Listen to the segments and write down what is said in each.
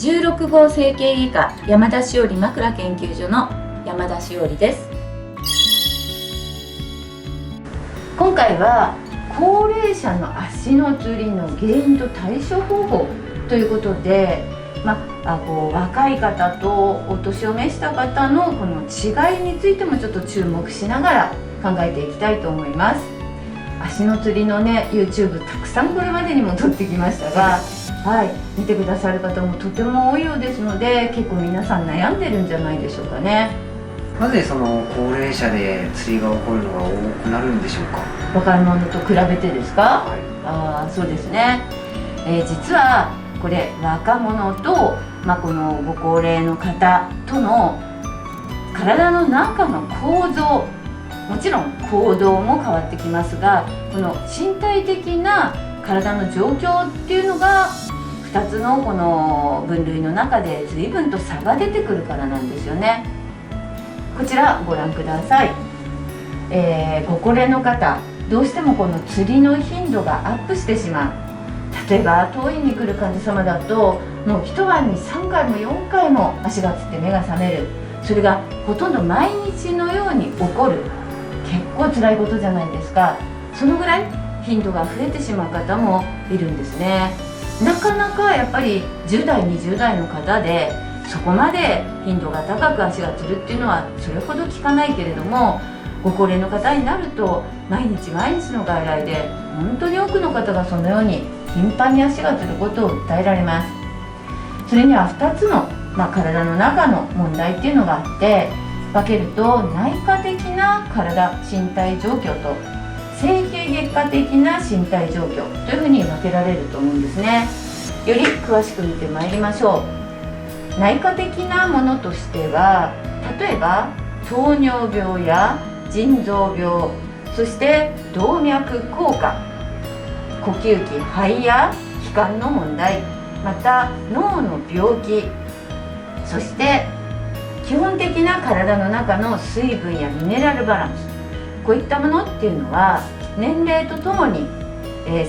16号整形外科山田しおり枕研究所の山田しおりです。今回は高齢者の足のつりの原因と対処方法ということで、若い方とお年を召した方のこの違いについてもちょっと注目しながら考えていきたいと思います。足のつりのね YouTube たくさんこれまでにも撮ってきましたが、見てくださる方もとても多いようですので、結構皆さん悩んでるんじゃないでしょうかね。なぜその高齢者でつりが起こるのが多くなるんでしょうか。若者と比べてですか？そうですね、実はこれ若者と、このご高齢の方との体の中の構造、もちろん行動も変わってきますが、この身体的な体の状況っていうのが2つのこの分類の中で随分と差が出てくるからなんですよね。こちらご覧ください。ご高齢の方、どうしてもこのつりの頻度がアップしてしまう。例えば当院に来る患者様だと、もう一晩に3回も4回も足がつって目が覚める。それがほとんど毎日のように起こる。結構辛いことじゃないですか。そのぐらい頻度が増えてしまう方もいるんですね。なかなかやっぱり10代20代の方でそこまで頻度が高く足がつるっていうのはそれほど効かないけれども、ご高齢の方になると毎日毎日の外来で本当に多くの方がそのように頻繁に足がつることを訴えられます。それには2つの、体の中の問題っていうのがあって、分けると内科的な体身体状況と整形外科的な身体状況というふうに分けられると思うんですね。より詳しく見てまいりましょう。内科的なものとしては、例えば糖尿病や腎臓病、そして動脈硬化、呼吸器肺や気管の問題、また脳の病気、そして基本的な体の中の水分やミネラルバランス、こういったものっていうのは年齢とともに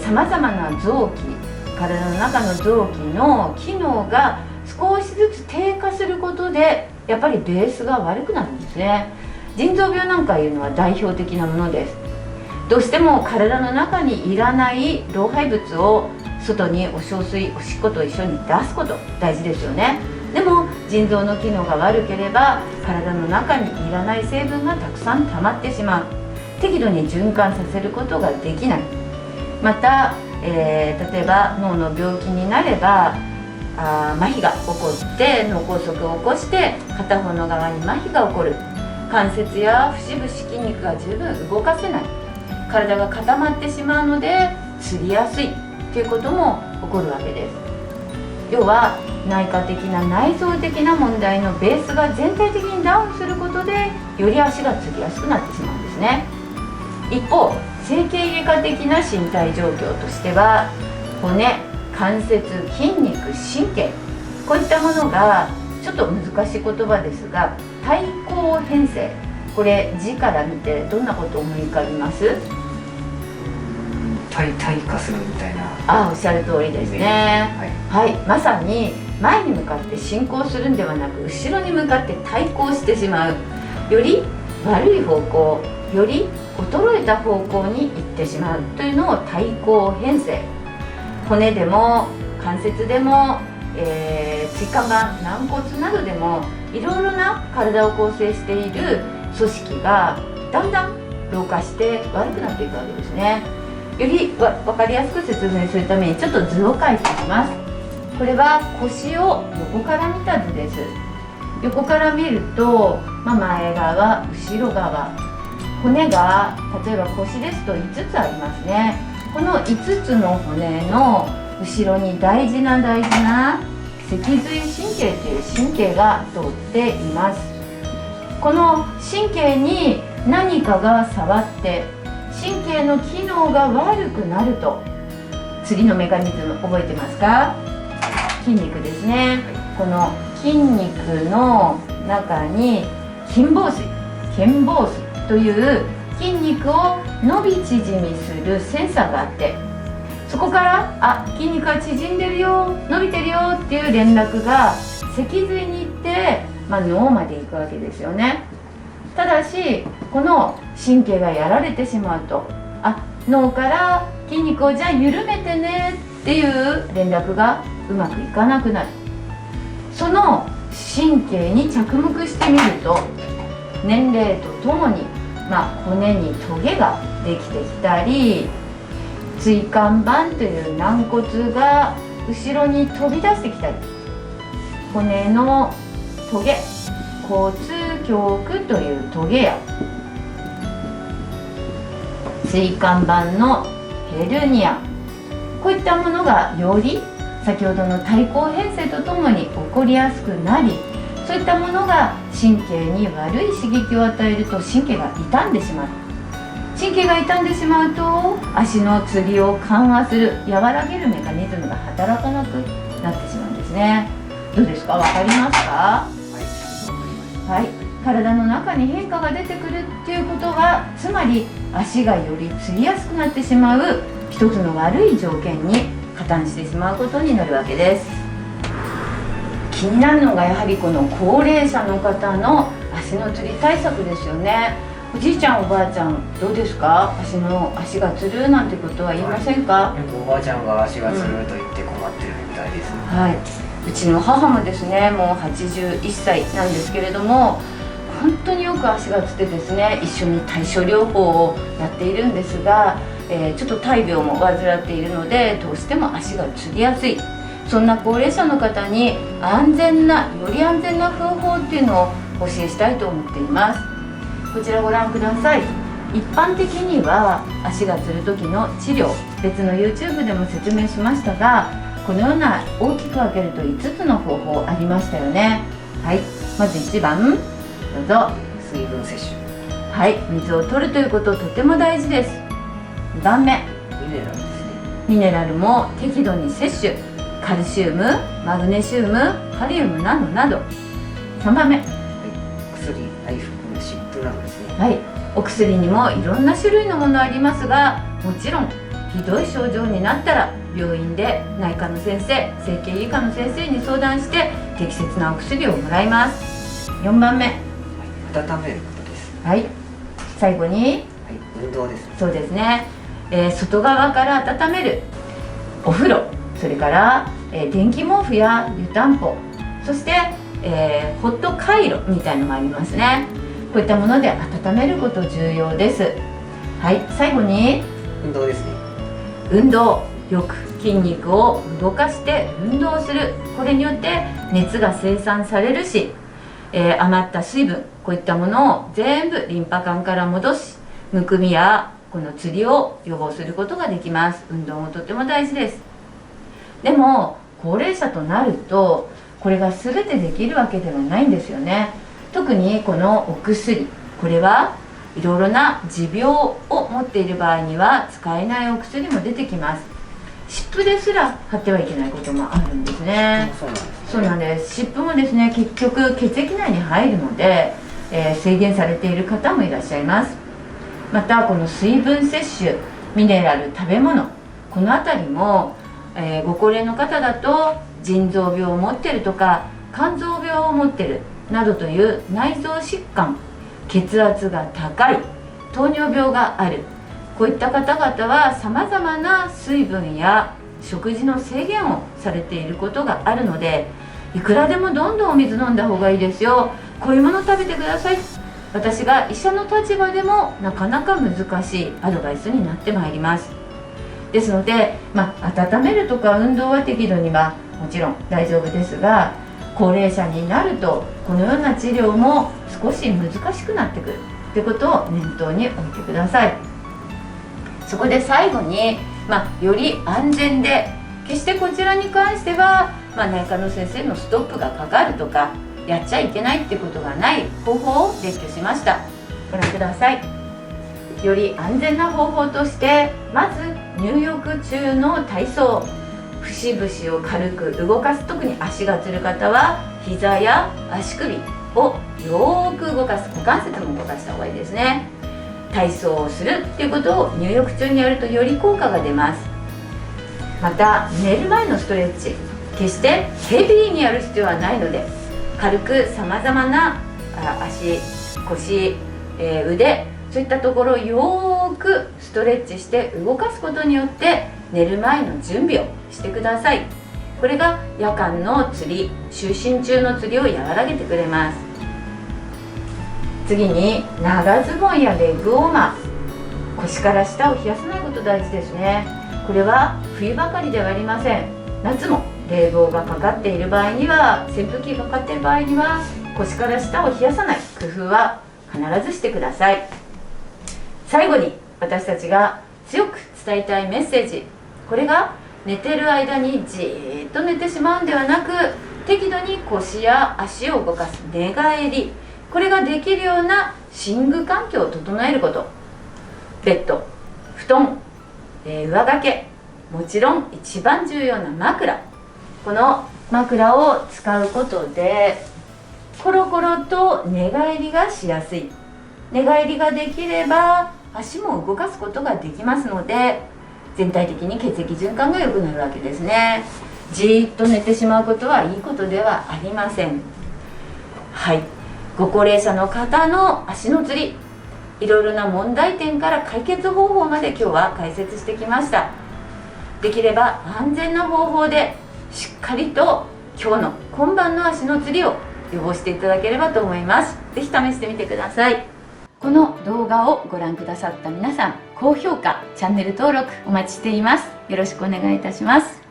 さまざまな臓器、体の中の臓器の機能が少しずつ低下することでやっぱりベースが悪くなるんですね。腎臓病なんかいうのは代表的なものです。どうしても体の中にいらない老廃物を外にお小水、おしっこと一緒に出すこと大事ですよね。でも腎臓の機能が悪ければ体の中にいらない成分がたくさん溜まってしまう。適度に循環させることができない。また、例えば脳の病気になれば麻痺が起こって脳梗塞を起こして片方の側に麻痺が起こる。関節や節々筋肉が十分動かせない。体が固まってしまうのでつりやすいということも起こるわけです。要は内科的な内臓的な問題のベースが全体的にダウンすることでより足がつりやすくなってしまうんですね。一方、整形外科的な身体状況としては、骨、関節、筋肉、神経、こういったものがちょっと難しい言葉ですが、対抗変性、これ字から見てどんなことを思い浮かびます？退化するみたいな。おっしゃる通りですね。まさに前に向かって進行するんではなく、後ろに向かって対抗してしまう。より悪い方向、より衰えた方向に行ってしまうというのを対抗変性。骨でも関節でも、椎間板、軟骨などでもいろいろな体を構成している組織がだんだん老化して悪くなっていくわけですね。より分かりやすく説明するためにちょっと図を描いてみます。これは腰を横から見た図です。横から見ると、前側、後ろ側、骨が例えば腰ですと5つありますね。この5つの骨の後ろに大事な脊髄神経という神経が通っています。この神経に何かが触って神経の機能が悪くなると、次のメカニズム覚えてますか？筋肉ですね。この筋肉の中に筋房水という筋肉を伸び縮みするセンサーがあって、そこから筋肉が縮んでるよ、伸びてるよっていう連絡が脊髄に行って、脳まで行くわけですよね。ただしこの神経がやられてしまうと、脳から筋肉をじゃあ緩めてねっていう連絡がうまくいかなくなる。その神経に着目してみると、年齢とともに、骨にトゲができてきたり、椎間板という軟骨が後ろに飛び出してきたり、骨のトゲ、交通胸腔というトゲや椎間板のヘルニア、こういったものがより先ほどの対向変性とともに起こりやすくなり、そういったものが神経に悪い刺激を与えると神経が傷んでしまう。神経が傷んでしまうと足のつりを緩和する、和らげるメカニズムが働かなくなってしまうんですね。どうですか、わかりますか？はい、体の中に変化が出てくるっていうことは、つまり足がよりつりやすくなってしまう一つの悪い条件に加担してしまうことになるわけです。気になるのがやはりこの高齢者の方の足のつり対策ですよね。おじいちゃんおばあちゃんどうですか？足がつるなんてことは言いませんか？よくおばあちゃんが足がつると言って困ってるみたいです。はい、うちの母もですね、もう81歳なんですけれども、本当によく足がつってですね、一緒に対処療法をやっているんですが、ちょっと大病も患っているので、どうしても足がつりやすい。そんな高齢者の方により安全な方法っていうのをお教えしたいと思っています。こちらご覧ください。一般的には足がつる時の治療、別の YouTube でも説明しましたが、このような大きく分けると5つの方法ありましたよね。はい、まず1番、どうぞ。水分摂取。はい、水を取るということとても大事です。2番目、ミネラルですね。ミネラルも適度に摂取、カルシウム、マグネシウム、カリウムなどなど。3番目、薬、内服、湿布などですね。はい、お薬にもいろんな種類のものありますが、もちろんひどい症状になったら病院で内科の先生、整形外科の先生に相談して適切なお薬をもらいます。4番目、温めることです。はい、最後に、はい、運動です。そうですね、外側から温めるお風呂、それから、電気毛布や湯たんぽ、そして、ホットカイロみたいのもありますね。こういったもので温めること重要です。はい、最後に運動ですね。運動、よく筋肉を動かして運動する。これによって熱が生産されるし、余った水分、こういったものを全部リンパ管から戻し、むくみやこのつりを予防することができます。運動もとても大事です。でも高齢者となるとこれが全てできるわけではないんですよね。特にこのお薬、これはいろいろな持病を持っている場合には使えないお薬も出てきます。湿布ですら貼ってはいけないこともあるんですね。そうなんです。湿布もですね、結局血液内に入るので、制限されている方もいらっしゃいます。またこの水分摂取、ミネラル、食べ物、このあたりも、ご高齢の方だと腎臓病を持っているとか肝臓病を持っているなどという内臓疾患、血圧が高い、糖尿病がある、こういった方々はさまざまな水分や食事の制限をされていることがあるので、いくらでもどんどんお水飲んだ方がいいですよ、こういうもの食べてください、私が医者の立場でもなかなか難しいアドバイスになってまいります。ですので、温めるとか運動は適度にはもちろん大丈夫ですが、高齢者になるとこのような治療も少し難しくなってくるということを念頭に置いてください。そこで最後に、より安全で、決してこちらに関しては、内科の先生のストップがかかるとかやっちゃいけないってことがない方法を列挙しました。ご覧ください。より安全な方法として、まず入浴中の体操、節々を軽く動かす。特に足がつる方は膝や足首をよく動かす、股関節も動かした方がいいですね。体操をするっていうことを入浴中にやるとより効果が出ます。また寝る前のストレッチ、決してヘビーにやる必要はないので、軽くさまざまな足、腰、腕、そういったところをよーくストレッチして動かすことによって寝る前の準備をしてください。これが夜間のつり、就寝中のつりを和らげてくれます。次に長ズボンやレッグウォーマー、腰から下を冷やさないこと大事ですね。これは冬ばかりではありません。夏も冷房がかかっている場合には、扇風機がかかっている場合には、腰から下を冷やさない工夫は必ずしてください。最後に私たちが強く伝えたいメッセージ、これが寝てる間にじーっと寝てしまうんではなく、適度に腰や足を動かす寝返り、これができるような寝具環境を整えること。ベッド、布団、上掛け、もちろん一番重要な枕、この枕を使うことでコロコロと寝返りがしやすい。寝返りができれば足も動かすことができますので、全体的に血液循環が良くなるわけですね。じーっと寝てしまうことはいいことではありません。はい、ご高齢者の方の足のつり、いろいろな問題点から解決方法まで今日は解説してきました。できれば安全な方法でしっかりと今日の今晩の足のつりを予防していただければと思います。ぜひ試してみてください。この動画をご覧くださった皆さん、高評価、チャンネル登録お待ちしています。よろしくお願いいたします。